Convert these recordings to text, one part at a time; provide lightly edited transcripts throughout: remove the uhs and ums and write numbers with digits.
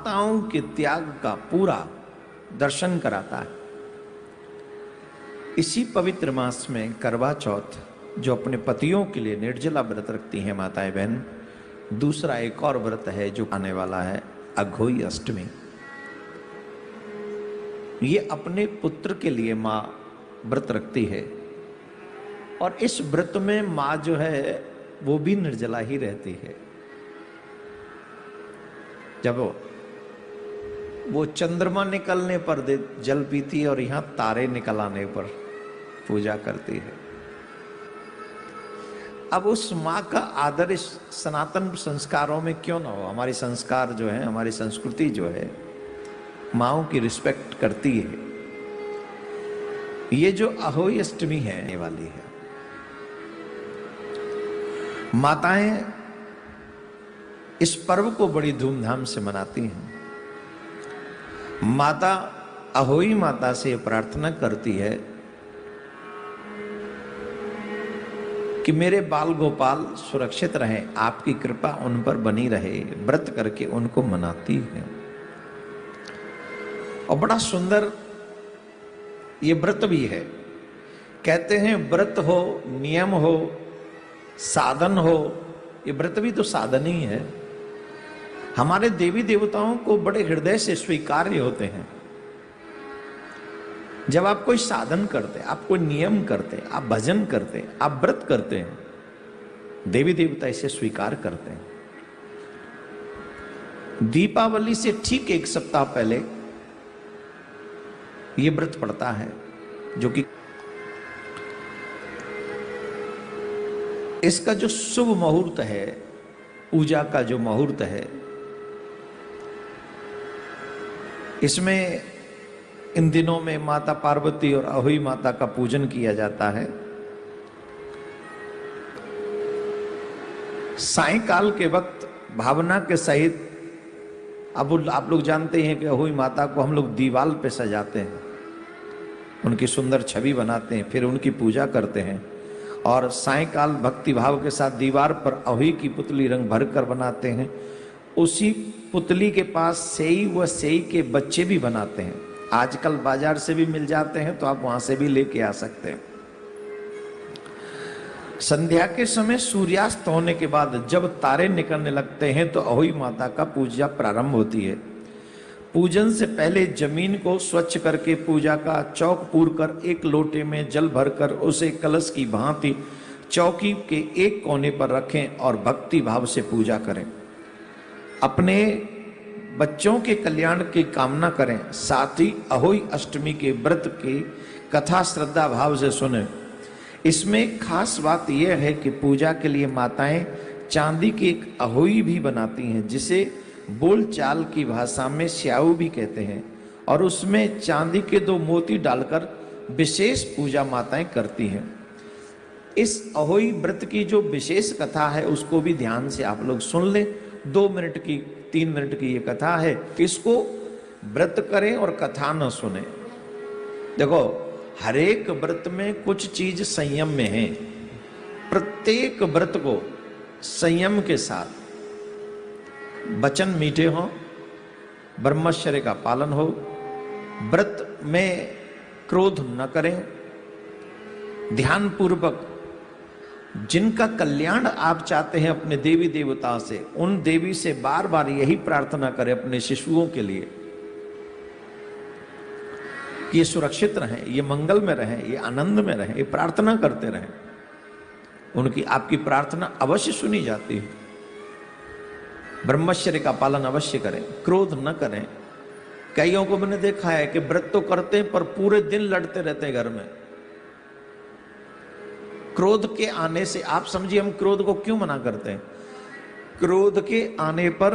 माताओं के त्याग का पूरा दर्शन कराता है। इसी पवित्र मास में करवा चौथ जो अपने पतियों के लिए निर्जला व्रत रखती हैं माताएं बहन, दूसरा एक और व्रत है जो आने वाला है, अघोई अष्टमी। ये अपने पुत्र के लिए मां व्रत रखती है और इस व्रत में मां जो है वो भी निर्जला ही रहती है। जब वो चंद्रमा निकलने पर जल पीती है और यहां तारे निकल आने पर पूजा करती है। अब उस मां का आदर इस सनातन संस्कारों में क्यों ना हो? हमारी संस्कार जो है, हमारी संस्कृति जो है, माओं की रिस्पेक्ट करती है। ये जो अहोई अष्टमी है आने वाली है, माताएं इस पर्व को बड़ी धूमधाम से मनाती हैं। माता अहोई माता से प्रार्थना करती है कि मेरे बाल गोपाल सुरक्षित रहें, आपकी कृपा उन पर बनी रहे। व्रत करके उनको मनाती है और बड़ा सुंदर ये व्रत भी है। कहते हैं व्रत हो, नियम हो, साधन हो, ये व्रत भी तो साधन ही है। हमारे देवी देवताओं को बड़े हृदय से स्वीकार्य होते हैं। जब आप कोई साधन करते, आप कोई नियम करते, आप भजन करते, आप व्रत करते हैं, देवी देवता इसे स्वीकार करते हैं। दीपावली से ठीक एक सप्ताह पहले ये व्रत पड़ता है, जो कि इसका जो शुभ मुहूर्त है, पूजा का जो मुहूर्त है, इसमें इन दिनों में माता पार्वती और अहोई माता का पूजन किया जाता है। सायंकाल के वक्त भावना के सहित, अब आप लोग जानते हैं कि अहोई माता को हम लोग दीवार पे सजाते हैं, उनकी सुंदर छवि बनाते हैं, फिर उनकी पूजा करते हैं और सायंकाल भक्ति भाव के साथ दीवार पर अहोई की पुतली रंग भर कर बनाते हैं। उसी पुतली के पास सेई व सेई के बच्चे भी बनाते हैं। आजकल बाजार से भी मिल जाते हैं, तो आप वहां से भी लेके आ सकते हैं। संध्या के समय सूर्यास्त होने के बाद जब तारे निकलने लगते हैं तो अहोई माता का पूजा प्रारंभ होती है। पूजन से पहले जमीन को स्वच्छ करके पूजा का चौक पूर कर एक लोटे में जल भरकर उसे कलश की भांति चौकी के एक कोने पर रखें और भक्ति भाव से पूजा करें। अपने बच्चों के कल्याण की कामना करें। साथ ही अहोई अष्टमी के व्रत की कथा श्रद्धा भाव से सुने। इसमें खास बात यह है कि पूजा के लिए माताएं चांदी की एक अहोई भी बनाती हैं, जिसे बोलचाल की भाषा में स्याऊ भी कहते हैं, और उसमें चांदी के 2 मोती डालकर विशेष पूजा माताएं करती हैं। इस अहोई व्रत की जो विशेष कथा है उसको भी ध्यान से आप लोग सुन लें। 2 मिनट की 3 मिनट की ये कथा है। इसको व्रत करें और कथा न सुने। देखो, हर एक व्रत में कुछ चीज संयम में है। प्रत्येक व्रत को संयम के साथ, वचन मीठे हो, ब्रह्मचर्य का पालन हो, व्रत में क्रोध न करें, ध्यान पूर्वक जिनका कल्याण आप चाहते हैं अपने देवी देवता से, उन देवी से बार बार यही प्रार्थना करें अपने शिशुओं के लिए कि ये सुरक्षित रहें, ये मंगल में रहें, ये आनंद में रहें। ये प्रार्थना करते रहें, उनकी आपकी प्रार्थना अवश्य सुनी जाती है। ब्रह्मचर्य का पालन अवश्य करें, क्रोध न करें। कईयों को मैंने देखा है कि व्रत तो करते हैं पर पूरे दिन लड़ते रहते हैं घर में। क्रोध के आने से, आप समझिए हम क्रोध को क्यों मना करते हैं? क्रोध के आने पर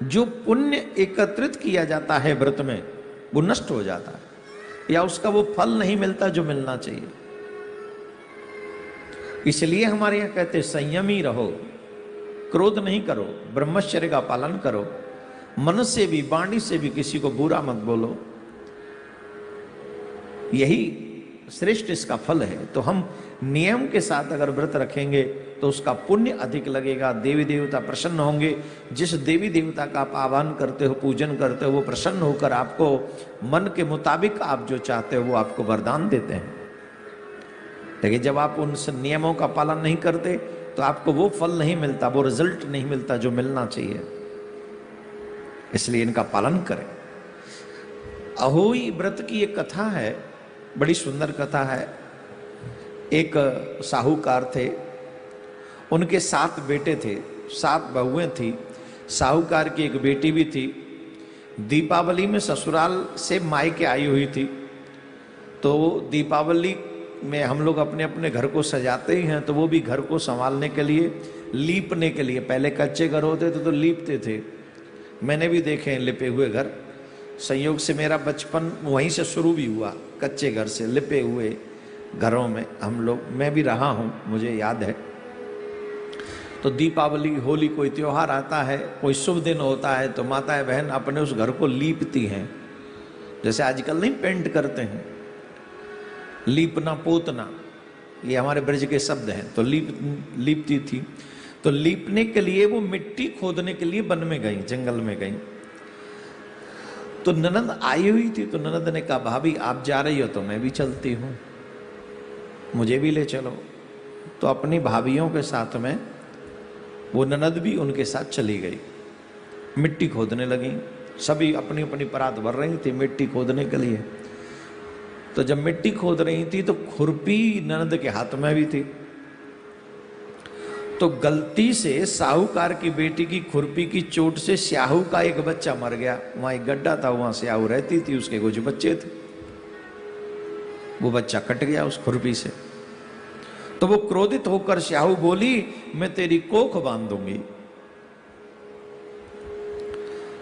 जो पुण्य एकत्रित किया जाता है व्रत में, वो नष्ट हो जाता है, या उसका वो फल नहीं मिलता जो मिलना चाहिए। इसलिए हमारे यहां कहते हैं संयमी रहो, क्रोध नहीं करो, ब्रह्मचर्य का पालन करो, मन से भी वाणी से भी किसी को बुरा मत बोलो। यही श्रेष्ठ इसका फल है। तो हम नियम के साथ अगर व्रत रखेंगे तो उसका पुण्य अधिक लगेगा, देवी देवता प्रसन्न होंगे। जिस देवी देवता का आप आह्वान करते हो, पूजन करते हो, वो प्रसन्न होकर आपको मन के मुताबिक आप जो चाहते हो वो आपको वरदान देते हैं। लेकिन जब आप उन नियमों का पालन नहीं करते तो आपको वो फल नहीं मिलता, वो रिजल्ट नहीं मिलता जो मिलना चाहिए। इसलिए इनका पालन करें। अहोई व्रत की एक कथा है, बड़ी सुंदर कथा है। एक साहूकार थे, उनके 7 बेटे थे, 7 बहुएं थी। साहूकार की एक बेटी भी थी। दीपावली में ससुराल से मायके आई हुई थी। तो दीपावली में हम लोग अपने अपने घर को सजाते ही हैं, तो वो भी घर को संभालने के लिए, लीपने के लिए, पहले कच्चे घर होते थे तो लीपते थे। मैंने भी देखे हैं लिपे हुए घर। संयोग से मेरा बचपन वहीं से शुरू भी हुआ, कच्चे घर से, लिपे हुए घरों में हम लोग, मैं भी रहा हूँ, मुझे याद है। तो दीपावली, होली, कोई त्योहार आता है, कोई शुभ दिन होता है तो माताएं बहन अपने उस घर को लीपती हैं। जैसे आजकल नहीं पेंट करते हैं, लीपना पोतना, ये हमारे ब्रज के शब्द हैं। तो लीपती थी। तो लीपने के लिए वो मिट्टी खोदने के लिए वन में गई, जंगल में गई। तो ननद आई हुई थी। तो ननद ने कहा, भाभी आप जा रही हो तो मैं भी चलती हूँ, मुझे भी ले चलो। तो अपनी भाभीियों के साथ में वो ननद भी उनके साथ चली गई। मिट्टी खोदने लगी, सभी अपनी अपनी परात भर रही थी मिट्टी खोदने के लिए। तो जब मिट्टी खोद रही थी तो खुरपी ननद के हाथ में भी थी। तो गलती से साहूकार की बेटी की खुरपी की चोट से स्याहू का एक बच्चा मर गया। वहां एक गड्ढा था, वहां स्याहू रहती थी, उसके कुछ बच्चे थे। वो बच्चा कट गया उस खुरपी से। तो वो क्रोधित होकर स्याहू बोली, मैं तेरी कोख बांध दूंगी।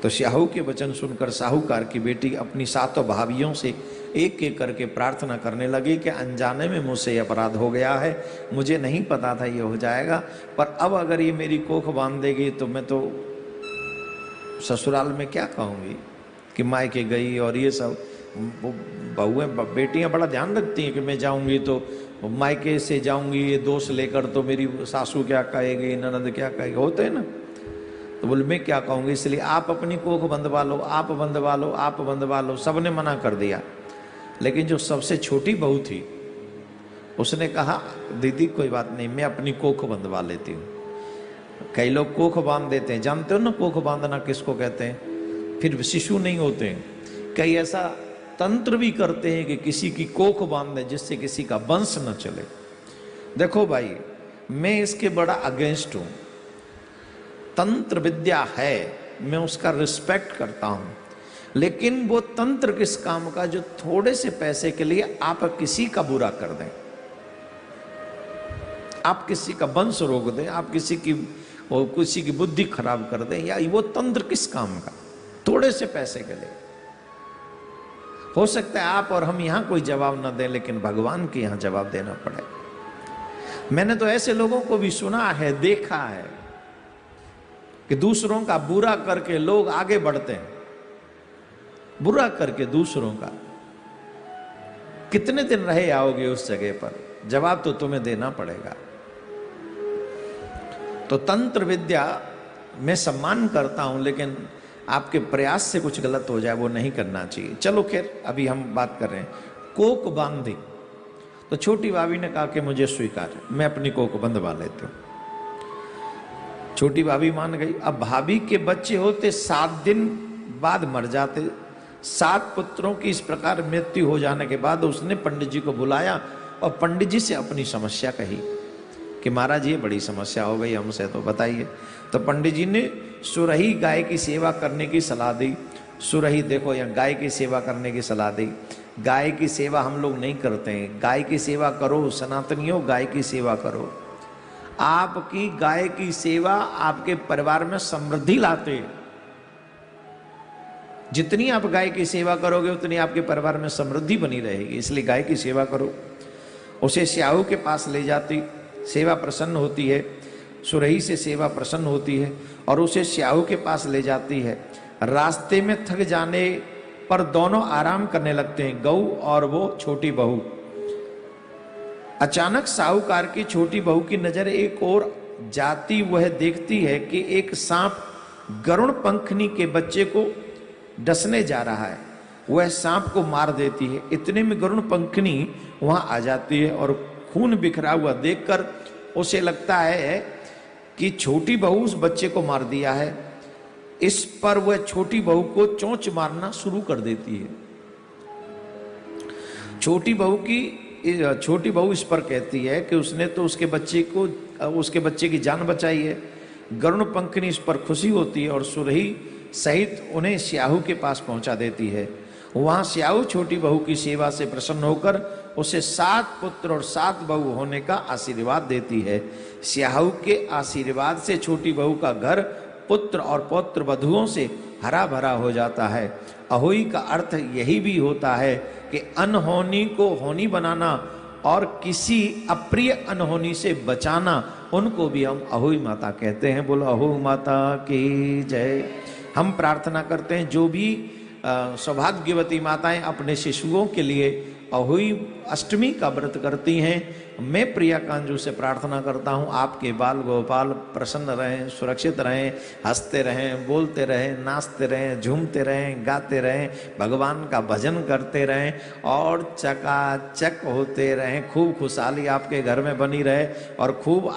तो स्याहू के वचन सुनकर साहूकार की बेटी अपनी 7 भाभियों से एक एक करके प्रार्थना करने लगी कि अनजाने में मुझसे अपराध हो गया है, मुझे नहीं पता था ये हो जाएगा, पर अब अगर ये मेरी कोख बांध देगी तो मैं तो ससुराल में क्या कहूँगी कि मायके गई। और ये सब बहुएं बेटियां बड़ा ध्यान रखती हैं कि मैं जाऊंगी तो मायके से जाऊंगी ये दोष लेकर, तो मेरी सासू क्या कहेगी, ननद क्या कहेगी, होते हैं ना। तो बोले मैं क्या कहूँगी, इसलिए आप अपनी कोख बंधवा लो, आप बंधवा लो, आप बंधवा लो। सबने मना कर दिया। लेकिन जो सबसे छोटी बहू थी उसने कहा, दीदी कोई बात नहीं, मैं अपनी कोख बंधवा लेती हूँ। कई लोग कोख बांध देते हैं, जानते हो ना कोख बांधना किसको कहते हैं, फिर शिशु नहीं होते हैं। कई ऐसा तंत्र भी करते हैं कि किसी की कोख बांध दे जिससे किसी का वंश न चले। देखो भाई, मैं इसके बड़ा अगेंस्ट हूं। तंत्र विद्या है, मैं उसका रिस्पेक्ट करता हूं, लेकिन वो तंत्र किस काम का जो थोड़े से पैसे के लिए आप किसी का बुरा कर दें, आप किसी का वंश रोक दें, आप किसी की बुद्धि खराब कर दें, या वो तंत्र किस काम का थोड़े से पैसे के लिए। हो सकता है आप और हम यहां कोई जवाब न दें, लेकिन भगवान के यहां जवाब देना पड़े। मैंने तो ऐसे लोगों को भी सुना है, देखा है कि दूसरों का बुरा करके लोग आगे बढ़ते हैं। बुरा करके दूसरों का, कितने दिन रहे आओगे उस जगह पर, जवाब तो तुम्हें देना पड़ेगा। तो तंत्र विद्या मैं सम्मान करता हूं, लेकिन आपके प्रयास से कुछ गलत हो जाए वो नहीं करना चाहिए। चलो खैर, अभी हम बात कर रहे हैं कोक बांधी। तो छोटी भाभी ने कहा कि मुझे स्वीकार है, मैं अपनी कोक बंधवा लेती हूँ। छोटी भाभी मान गई। अब भाभी के बच्चे होते 7 दिन बाद मर जाते। 7 पुत्रों की इस प्रकार मृत्यु हो जाने के बाद उसने पंडित जी को बुलाया और पंडित जी से अपनी समस्या कही कि महाराज ये बड़ी समस्या हो गई हमसे, तो बताइए। तो पंडित जी ने सुरही गाय की सेवा करने की सलाह दी। सुरही देखो, यहाँ गाय की सेवा करने की सलाह दी। गाय की सेवा हम लोग नहीं करते हैं। गाय की सेवा करो सनातनियों, गाय की सेवा करो। आपकी गाय की सेवा आपके परिवार में समृद्धि लाते। जितनी आप गाय की सेवा करोगे उतनी आपके परिवार में समृद्धि बनी रहेगी, इसलिए गाय की सेवा करो। उसे स्याहू के पास ले जाती, सेवा प्रसन्न होती है। सुरही से सेवा प्रसन्न होती है और उसे स्याहू के पास ले जाती है। रास्ते में थक जाने पर दोनों आराम करने लगते हैं, गऊ और वो छोटी बहू। अचानक साहूकार की छोटी बहू की नजर एक और जाती, वह देखती है कि एक सांप गरुड़ पंखनी के बच्चे को डसने जा रहा है। वह सांप को मार देती है। इतने में गरुड़ पंखनी वहां आ जाती है और खून बिखरा हुआ देखकर उसे लगता है कि छोटी बहू उस बच्चे को मार दिया है। इस पर वह छोटी बहू को चोंच मारना शुरू कर देती है। छोटी बहू इस पर कहती है कि उसने तो उसके बच्चे की जान बचाई है। गरुड़ पंखनी इस पर खुशी होती है और सुरही सहित उन्हें स्याहू के पास पहुंचा देती है। वहां स्याहू छोटी बहू की सेवा से प्रसन्न होकर उसे 7 पुत्र और 7 बहू होने का आशीर्वाद देती है। स्याहू के आशीर्वाद से छोटी बहू का घर पुत्र और पौत्र वधुओं से हरा भरा हो जाता है। अहोई का अर्थ यही भी होता है कि अनहोनी को होनी बनाना और किसी अप्रिय अनहोनी से बचाना, उनको भी हम अहोई माता कहते हैं। बोलो अहोई माता की जय। हम प्रार्थना करते हैं जो भी सौभाग्यवती माताएं अपने शिशुओं के लिए अहोई अष्टमी का व्रत करती हैं, मैं प्रिया कांजू से प्रार्थना करता हूं आपके बाल गोपाल प्रसन्न रहें, सुरक्षित रहें, हंसते रहें, बोलते रहें, नाचते रहें, झूमते रहें, गाते रहें, भगवान का भजन करते रहें और चकाचक होते रहें। खूब खुशहाली आपके घर में बनी रहे और खूब